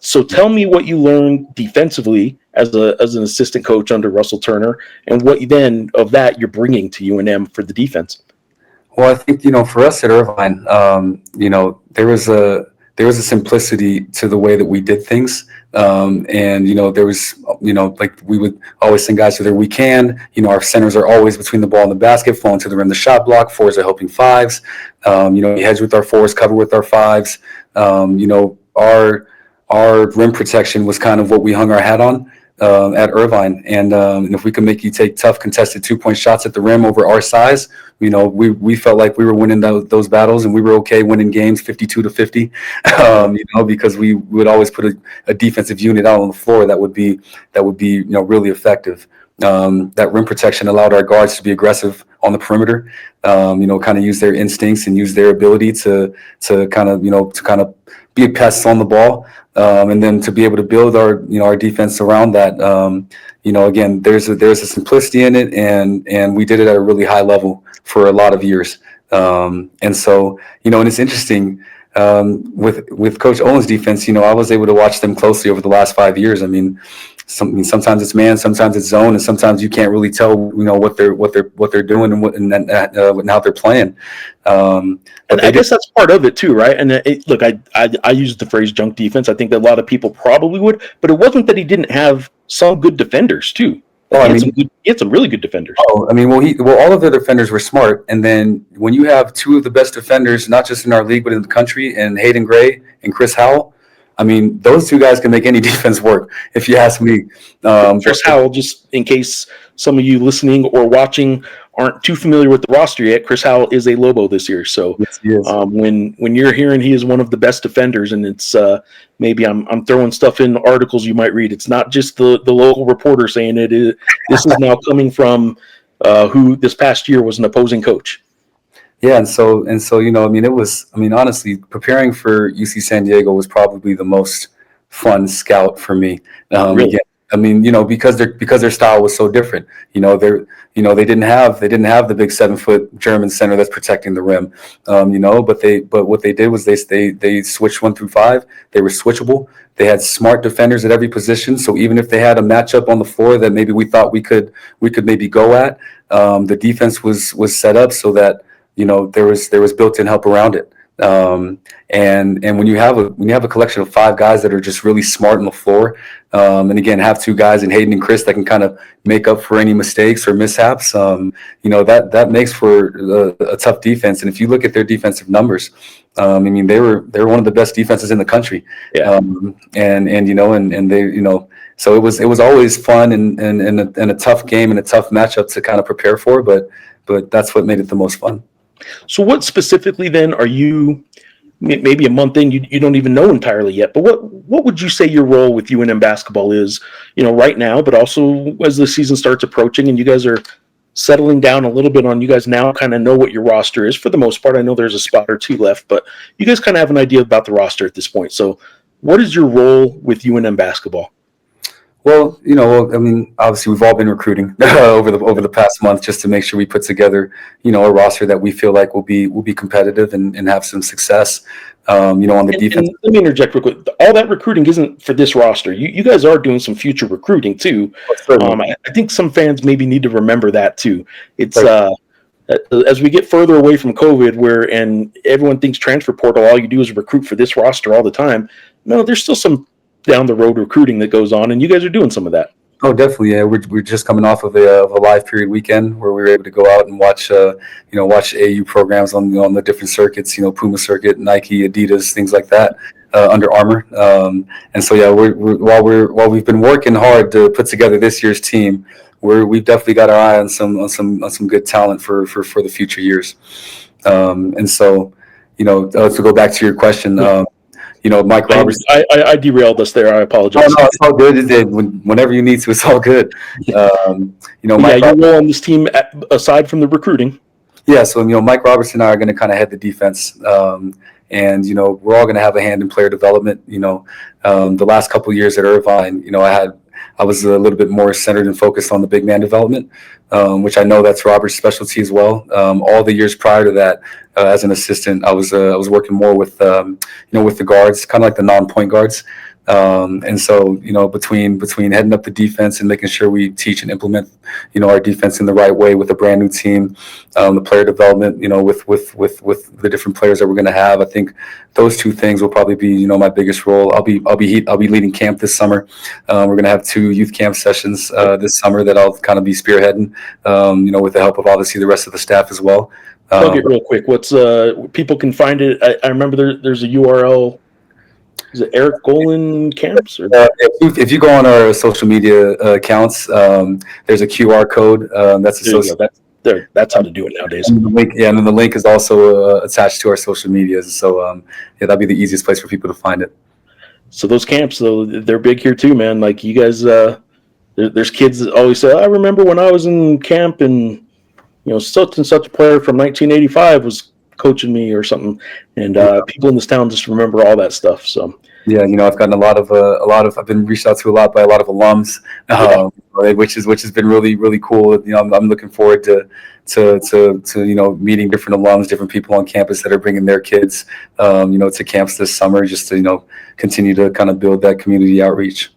So tell me what you learned defensively as an assistant coach under Russell Turner, and what then of that you're bringing to UNM for the defense. Well, I think for us at Irvine, there was a simplicity to the way that we did things. And there was, like we would always send guys to their weak hand. Our centers are always between the ball and the basket, falling to the rim, the shot block. Fours are helping fives. We hedge with our fours, cover with our fives. Our rim protection was kind of what we hung our hat on at Irvine. And if we could make you take tough contested 2-point shots at the rim over our size, we felt like we were winning those battles, and we were okay winning games 52-50, because we would always put a defensive unit out on the floor that would be really effective. That rim protection allowed our guards to be aggressive on the perimeter, kind of use their instincts and use their ability to kind of be pests on the ball, and then to be able to build our defense around that. Again, there's a simplicity in it, and we did it at a really high level for a lot of years. And so, and it's interesting with Coach Olen's defense. I was able to watch them closely over the last 5 years. Sometimes it's man, sometimes it's zone, and sometimes you can't really tell, what they're doing and how they're playing. And I guess that's part of it too, right? And look, I used the phrase junk defense. I think that a lot of people probably would, but it wasn't that he didn't have some good defenders too. He had some really good defenders. All of their defenders were smart. And then when you have two of the best defenders, not just in our league, but in the country, and Hayden Gray and Chris Howell, I mean, those two guys can make any defense work, if you ask me. Chris Howell, just in case some of you listening or watching aren't too familiar with the roster yet, Chris Howell is a Lobo this year. So Yes, he is. when you're hearing he is one of the best defenders, and it's maybe I'm throwing stuff in articles you might read. It's not just the local reporter saying it. This is now coming from who this past year was an opposing coach. Yeah, and so honestly, preparing for UC San Diego was probably the most fun scout for me. Really? Again, because their style was so different. They didn't have the big 7-foot German center that's protecting the rim. But what they did was they switched 1 through 5. They were switchable. They had smart defenders at every position. So even if they had a matchup on the floor that maybe we thought we could maybe go at, the defense was set up so that there was built-in help around it. And when you have a collection of 5 guys that are just really smart on the floor, and again have 2 guys in Hayden and Chris that can kind of make up for any mistakes or mishaps, that makes for a tough defense. And if you look at their defensive numbers, they were one of the best defenses in the country. Yeah. So it was always fun and a tough game and a tough matchup to kind of prepare for, but that's what made it the most fun. So what specifically then are you, maybe a month in, you don't even know entirely yet, but what would you say your role with UNM basketball is, right now, but also as the season starts approaching and you guys are settling down a little bit on, you guys now kind of know what your roster is for the most part. I know there's a spot or 2 left, but you guys kind of have an idea about the roster at this point. So what is your role with UNM basketball? Well, obviously we've all been recruiting over the past month just to make sure we put together, a roster that we feel like will be competitive and have some success. On the defense. Let me interject real quick. All that recruiting isn't for this roster. You guys are doing some future recruiting too. I think some fans maybe need to remember that too. It's as we get further away from COVID, and everyone thinks transfer portal, all you do is recruit for this roster all the time. No, there's still some down the road recruiting that goes on, and you guys are doing some of that. Oh, definitely. Yeah, we're just coming off of a live period weekend where we were able to go out and watch AU programs on the different circuits. Puma circuit, Nike, Adidas, things like that. Under Armour. And so yeah, while we've been working hard to put together this year's team, we've definitely got our eye on some good talent for the future years. And so to go back to your question. Mike Roberts. I derailed us there. I apologize. Oh, no, it's all good. Whenever you need to, it's all good. Mike your role on this team, aside from the recruiting. Yeah, so Mike Roberts and I are going to kind of head the defense, and we're all going to have a hand in player development. The last couple of years at Irvine, I was a little bit more centered and focused on the big man development, which I know that's Robert's specialty as well. All the years prior to that, as an assistant, I was working more with the guards, kind of like the non-point guards. And so, between heading up the defense and making sure we teach and implement, our defense in the right way with a brand new team, the player development, with the different players that we're going to have, I think those 2 things will probably be, my biggest role. I'll be leading camp this summer. We're going to have 2 youth camp sessions this summer that I'll kind of be spearheading, with the help of obviously the rest of the staff as well. Plug it real quick. What's people can find it? I remember there's a URL. Is it Eric Golan camps? Or? If you go on our social media accounts, there's a QR code that's associated. That's how to do it nowadays. And the link is also attached to our social medias. So that'd be the easiest place for people to find it. So those camps, though, they're big here too, man. Like you guys, there's kids that always say, "I remember when I was in camp, and such and such a player from 1985 was coaching me," or something, and people in this town just remember all that stuff. So yeah, I've gotten I've been reached out to a lot by a lot of alums, which has been really, really cool. I'm looking forward to meeting different alums, different people on campus that are bringing their kids to camps this summer, just to continue to kind of build that community outreach.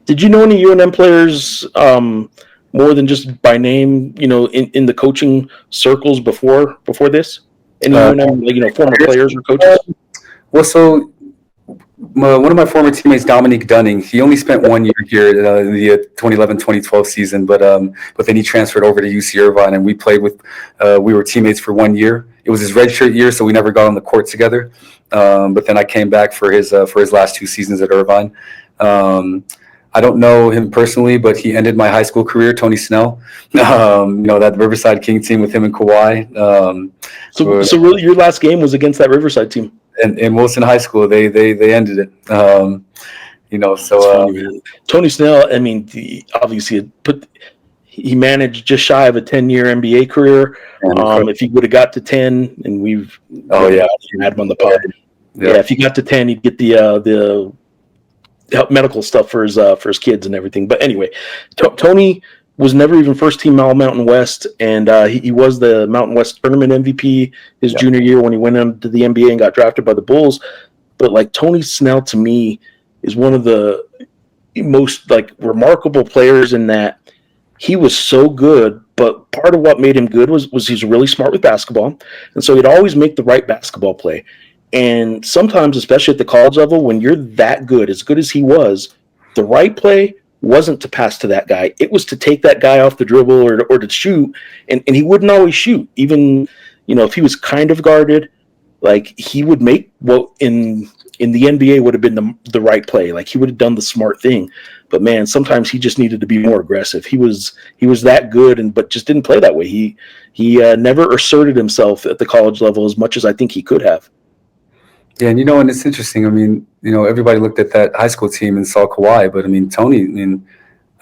Did you know any UNM players more than just by name, in the coaching circles before this? Any UNM, former players or coaches? Well, so one of my former teammates, Dominique Dunning, he only spent 1 year here in the 2011-2012 season, but then he transferred over to UC Irvine, and we were teammates for 1 year. it was his redshirt year, so we never got on the court together. But then I came back for his last 2 seasons at Irvine. I don't know him personally, but he ended my high school career, Tony Snell. That Riverside King team with him and Kawhi. So really, your last game was against that Riverside team? In Wilson High School, they ended it. Tony Snell, I mean, obviously he managed just shy of a 10-year NBA career. If he would have got to 10, and had him on the pod. Yeah, if he got to 10, he'd get the medical stuff for his kids and everything. But anyway, Tony was never even first team All Mountain West, and he was the Mountain West tournament MVP his junior year when he went into the NBA and got drafted by the Bulls. But like Tony Snell, to me, is one of the most like remarkable players in that he was so good. But part of what made him good was he's really smart with basketball, and so he'd always make the right basketball play. And sometimes, especially at the college level, when you're that good, as good as he was, the right play wasn't to pass to that guy. It was to take that guy off the dribble or to shoot. And he wouldn't always shoot. Even, if he was kind of guarded, like he would make what in the NBA would have been the right play. Like he would have done the smart thing. But man, sometimes he just needed to be more aggressive. He was that good, but just didn't play that way. He never asserted himself at the college level as much as I think he could have. Yeah, and and it's interesting. I mean, everybody looked at that high school team and saw Kawhi, but I mean, Tony.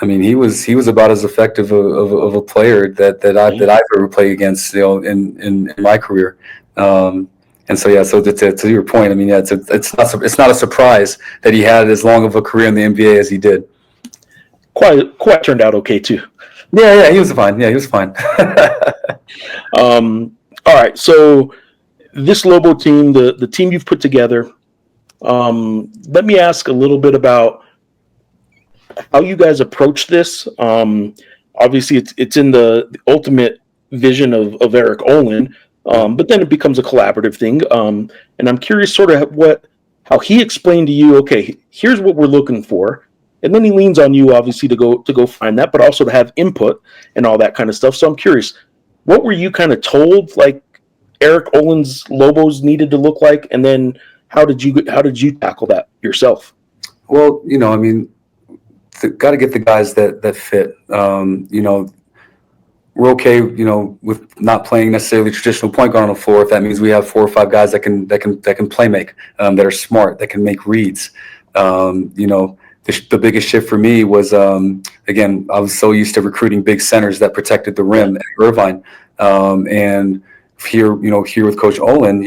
He was about as effective of a player that I've ever played against, in my career. So to your point, I mean, it's not a surprise that he had as long of a career in the NBA as he did. Kawhi turned out okay too. Yeah, he was fine. Yeah, he was fine. All right, so. This Lobo team, the team you've put together, let me ask a little bit about how you guys approach this. Obviously, it's in the ultimate vision of Eric Olen, but then it becomes a collaborative thing. And I'm curious sort of how he explained to you, okay, here's what we're looking for. And then he leans on you, obviously, to go find that, but also to have input and all that kind of stuff. So I'm curious, what were you kind of told, like, Eric Olen's Lobos needed to look like, and then how did you tackle that yourself? Well, got to get the guys that fit. We're okay, with not playing necessarily traditional point guard on the floor. If that means we have 4 or 5 guys that can play make, that are smart, that can make reads. The biggest shift for me was, again, I was so used to recruiting big centers that protected the rim at Irvine, and here with Coach Olen,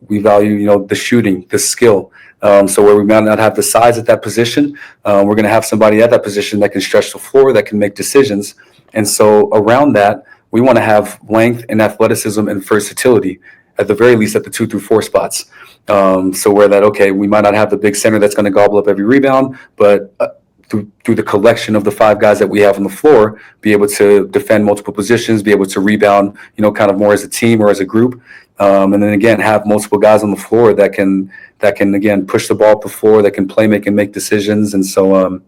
we value, the shooting, the skill. So where we might not have the size at that position, we're going to have somebody at that position that can stretch the floor, that can make decisions. And so around that, we want to have length and athleticism and versatility, at the very least at the 2 through 4 spots. So where we might not have the big center that's going to gobble up every rebound, but through the collection of the 5 guys that we have on the floor, be able to defend multiple positions, be able to rebound, kind of more as a team or as a group. And then again, have multiple guys on the floor that can again push the ball up the floor, that can play make and make decisions. And so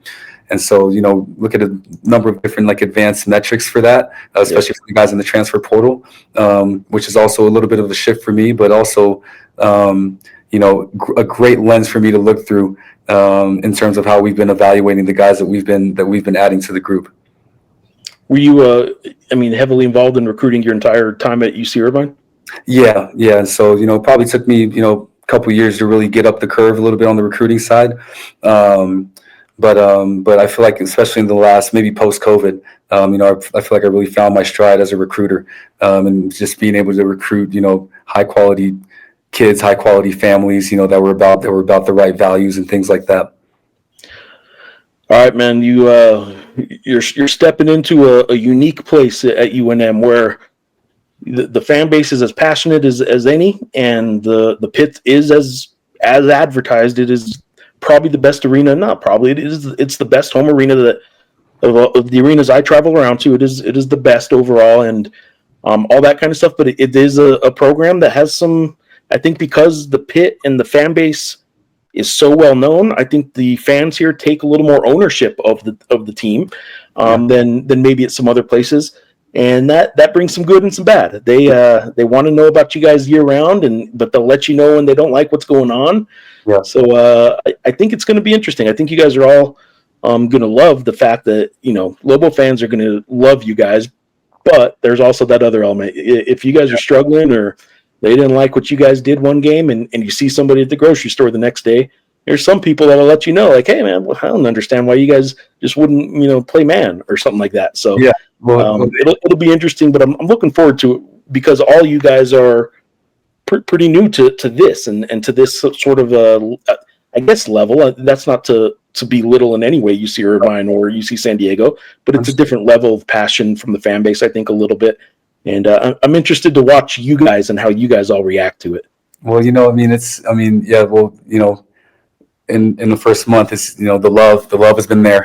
look at a number of different advanced metrics for that, especially for the guys in the transfer portal, which is also a little bit of a shift for me, but also a great lens for me to look through in terms of how we've been evaluating the guys that we've been adding to the group. Were you, heavily involved in recruiting your entire time at UC Irvine? Yeah. And so, probably took me, a couple of years to really get up the curve a little bit on the recruiting side. But I feel like, especially in the last, maybe post-COVID, I feel like I really found my stride as a recruiter, and just being able to recruit, high quality kids, high quality families, that were about the right values and things like that. All right, man, you're stepping into a unique place at UNM where the fan base is as passionate as any, and the pit is as advertised. It is probably the best arena. Not probably. It's the best home arena of the arenas I travel around to. It is the best overall, and all that kind of stuff. But it is a program that has some. I think because the pit and the fan base is so well known, I think the fans here take a little more ownership of the team than maybe at some other places. and that brings some good and some bad. They want to know about you guys year round, but they'll let you know when they don't like what's going on. Yeah. So I think it's going to be interesting. I think you guys are all going to love the fact that Lobo fans are going to love you guys, but there's also that other element. If you guys are struggling or they didn't like what you guys did one game, and you see somebody at the grocery store the next day, there's some people that'll let you know, like, hey man, well, I don't understand why you guys just wouldn't play man or something like that. So yeah, it'll be interesting, but I'm looking forward to it because all you guys are pretty new to this and to this sort of I guess level. That's not to belittle in any way UC Irvine or UC San Diego, but it's a different level of passion from the fan base, I think, a little bit. And I'm interested to watch you guys and how you guys all react to it. Well, yeah, well, in the first month, it's the love has been there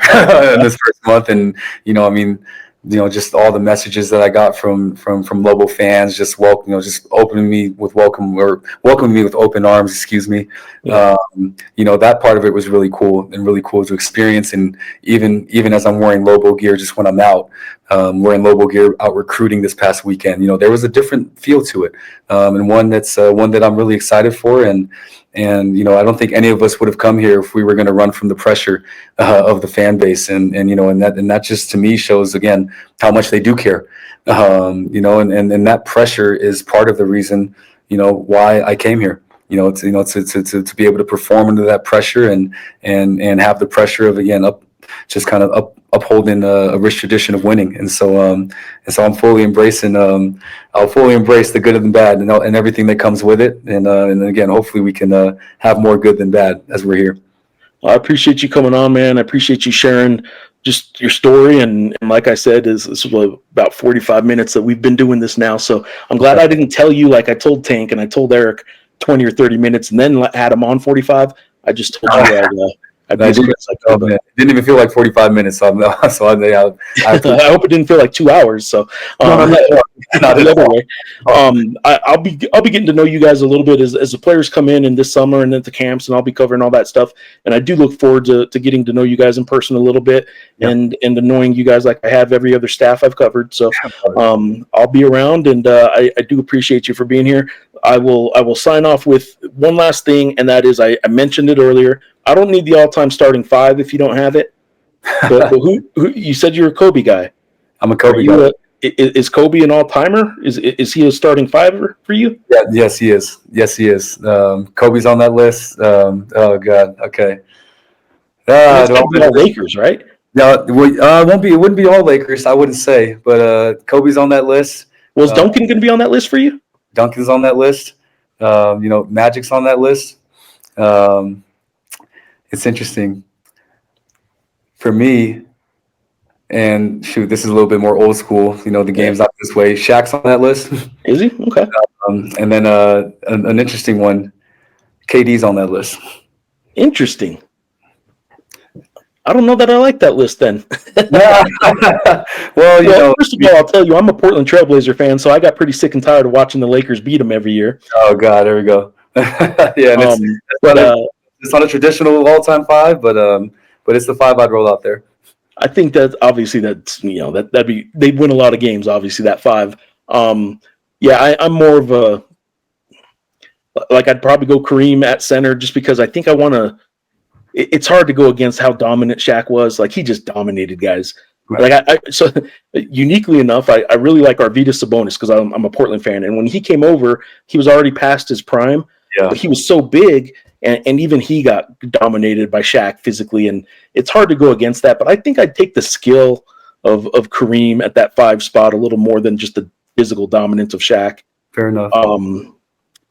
in this first month, and just all the messages that I got from Lobo fans, just welcoming me with open arms. Excuse me. Yeah. That part of it was really cool to experience. And even as I'm wearing Lobo gear, just when I'm out, wearing Lobo gear out recruiting this past weekend, there was a different feel to it, and one that I'm really excited for. And I don't think any of us would have come here if we were going to run from the pressure of the fan base, and that just to me shows again how much they do care, and that pressure is part of the reason why I came here. To be able to perform under that pressure and have the pressure of upholding a rich tradition of winning, and so I'm fully embracing. I'll fully embrace the good and bad and everything that comes with it, and again, hopefully we can have more good than bad as we're here. Well, I appreciate you coming on, man. I appreciate you sharing just your story, and like I said, this is about 45 minutes that we've been doing this now. So I'm glad I didn't tell you like I told Tank and I told Eric 20 or 30 minutes, and then had him on 45. I just told you it didn't even feel like 45 minutes. I hope it didn't feel like 2 hours. So not the other way. I'll be getting to know you guys a little bit as the players come in this summer and at the camps, and I'll be covering all that stuff. And I do look forward to getting to know you guys in person a little bit, and to knowing you guys like I have every other staff I've covered. So I'll be around, and I do appreciate you for being here. I will sign off with one last thing, and that is I mentioned it earlier. I don't need the all-time starting five if you don't have it. But who you said you're a Kobe guy? I'm a Kobe guy. Is Kobe an all-timer? Is he a starting fiver for you? Yeah, yes, he is. Yes, he is. Kobe's on that list. Oh God. Okay. It's all Lakers, right? No, it wouldn't be all Lakers. I wouldn't say, but Kobe's on that list. Was Duncan going to be on that list for you? Duncan's on that list. Magic's on that list. It's interesting for me. And shoot, this is a little bit more old school. The game's not this way. Shaq's on that list. Is he? Okay. And then an interesting one, KD's on that list. Interesting. I don't know that I like that list then. Well, first of all, I'll tell you, I'm a Portland Trailblazer fan, so I got pretty sick and tired of watching the Lakers beat them every year. Oh God, there we go. Yeah, it's not a traditional all-time five, but it's the five I'd roll out there. I think that obviously they'd win a lot of games. Obviously, that five. I'm more of a I'd probably go Kareem at center just because I think I want to. It's hard to go against how dominant Shaq was. Like he just dominated guys. Right. So uniquely enough, I really like Arvydas Sabonis because I'm a Portland fan, and when he came over, he was already past his prime. Yeah. But he was so big, and even he got dominated by Shaq physically, and it's hard to go against that. But I think I'd take the skill of Kareem at that five spot a little more than just the physical dominance of Shaq. Fair enough.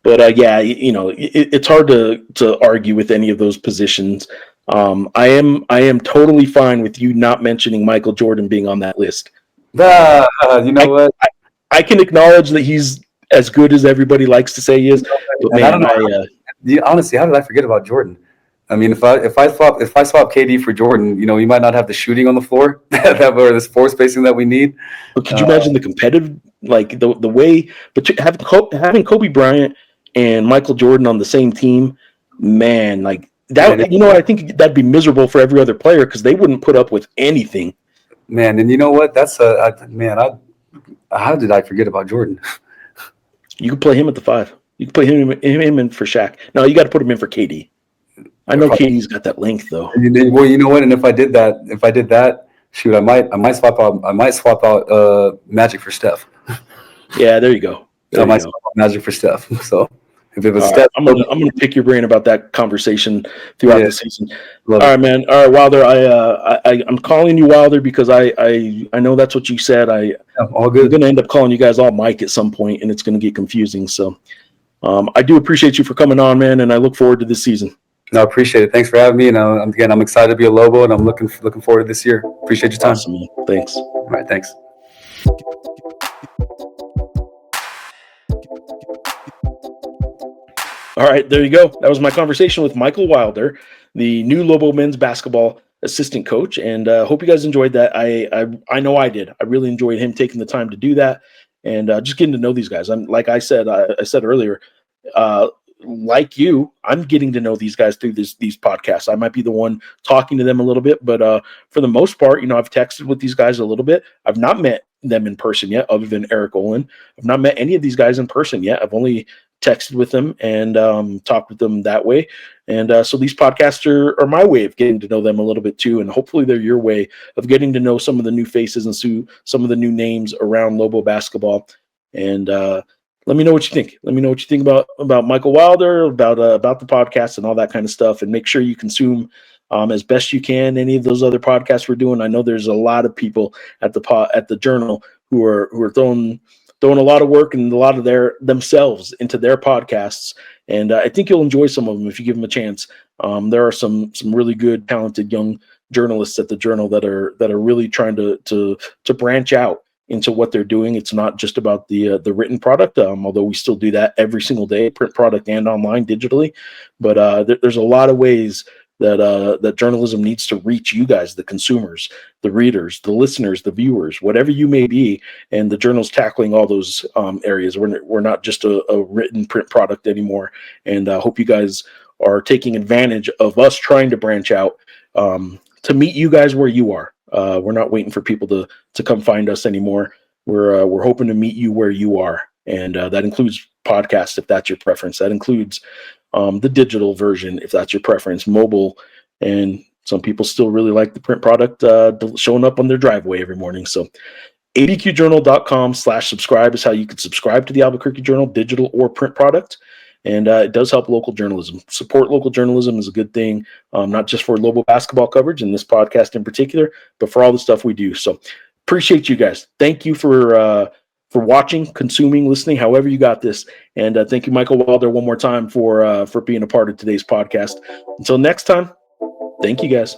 But it's hard to argue with any of those positions. I am totally fine with you not mentioning Michael Jordan being on that list. What? I can acknowledge that he's as good as everybody likes to say he is. But man, honestly, how did I forget about Jordan? I mean, if I swap KD for Jordan, you might not have the shooting on the floor or this floor spacing that we need. But could you imagine the competitive, like the way? But having Kobe Bryant and Michael Jordan on the same team, man, like that. I think that'd be miserable for every other player because they wouldn't put up with anything. Man, and you know what? That's How did I forget about Jordan? You could play him at the 5. You could play him in for Shaq. No, you got to put him in for KD. I know KD's got that length though. Well, you know what? And if I did that, shoot, I might swap out Magic for Steph. Yeah, there you go. I might swap out Magic for Steph. So if it was All Steph, right, I'm gonna pick your brain about that conversation throughout the season. All right, man. All right, Wilder. I'm calling you Wilder because I know that's what you said. All good. I'm gonna end up calling you guys all Mike at some point, and it's gonna get confusing. So, I do appreciate you for coming on, man, and I look forward to this season. No, I appreciate it. Thanks for having me. And again, I'm excited to be a Lobo, and I'm looking forward to this year. Appreciate your time. Awesome, man. Thanks. All right, thanks. All right, there you go. That was my conversation with Michael Wilder, the new Lobo men's basketball assistant coach, and hope you guys enjoyed that. I know I did. I really enjoyed him taking the time to do that, and just getting to know these guys. I said earlier, like you, I'm getting to know these guys through these podcasts. I might be the one talking to them a little bit, but for the most part, I've texted with these guys a little bit. I've not met them in person yet, other than Eric Olen. I've not met any of these guys in person yet. I've only texted with them and talked with them that way. And so these podcasts are my way of getting to know them a little bit too. And hopefully they're your way of getting to know some of the new faces and some of the new names around Lobo basketball. And let me know what you think. Let me know what you think about Michael Wilder, about the podcast and all that kind of stuff. And make sure you consume as best you can any of those other podcasts we're doing. I know there's a lot of people at the Journal who are throwing a lot of work and a lot of themselves into their podcasts. And I think you'll enjoy some of them if you give them a chance. There are some really good, talented young journalists at the Journal that are really trying to branch out into what they're doing. It's not just about the written product, although we still do that every single day, print product and online digitally. But there's a lot of ways that journalism needs to reach you guys, the consumers, the readers, the listeners, the viewers, whatever you may be. And the Journal's tackling all those areas. We're not just a written print product anymore. And I hope you guys are taking advantage of us trying to branch out to meet you guys where you are. We're not waiting for people to come find us anymore. We're hoping to meet you where you are. And that includes podcasts, if that's your preference. That includes the digital version, if that's your preference, mobile, and some people still really like the print product showing up on their driveway every morning. So abqjournal.com/subscribe is how you can subscribe to the Albuquerque Journal, digital or print product. And it does help local journalism. Support local journalism is a good thing, not just for Lobo basketball coverage and this podcast in particular, but for all the stuff we do. So appreciate you guys. Thank you for watching, consuming, listening, however you got this. And thank you, Michael Wilder, one more time for being a part of today's podcast. Until next time, thank you guys.